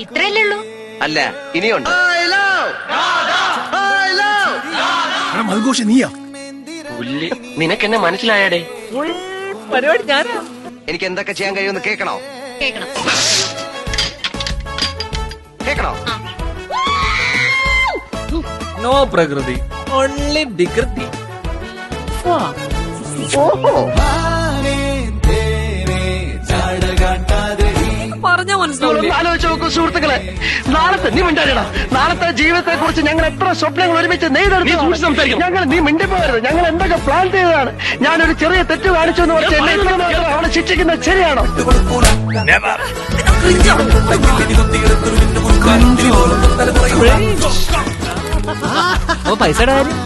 ഇത്രയല്ലേ ഉള്ളൂ? അല്ല ഇനിയുണ്ട്. മൽഘോഷ നീയാ? നിനക്കെന്നെ മനസ്സിലായടേ? പരിപാടി ഞാനാ. എനിക്ക് എന്തൊക്കെ ചെയ്യാൻ കഴിയുമെന്ന് കേൾക്കണോ? കേക്കണം. കേൾക്കണോ? നോ പ്രകൃതി, ഓൺലി വികൃതി. പറഞ്ഞാ മനസ്സിലാവില്ലേ? ആലോചിച്ച് നോക്കൂ സുഹൃത്തുക്കളെ, നാളത്തെ നീ മിണ്ടാടിടാ. നാളത്തെ ജീവിതത്തെ കുറിച്ച് ഞങ്ങൾ എത്ര സ്വപ്നങ്ങൾ ഒരുമിച്ച് നെയ്തെടുത്തു. ഞങ്ങൾ നീ മിണ്ടിപ്പോകരുത്. ഞങ്ങൾ എന്തൊക്കെ പ്ലാൻ ചെയ്തതാണ്. ഞാനൊരു ചെറിയ തെറ്റ് കാണിച്ചു എന്ന് പറഞ്ഞ് എന്നെ ഇത്ര മാത്രം അവളെ ശിക്ഷിക്കുന്നത് ശരിയാണോ? പൈസയുടെ കാര്യം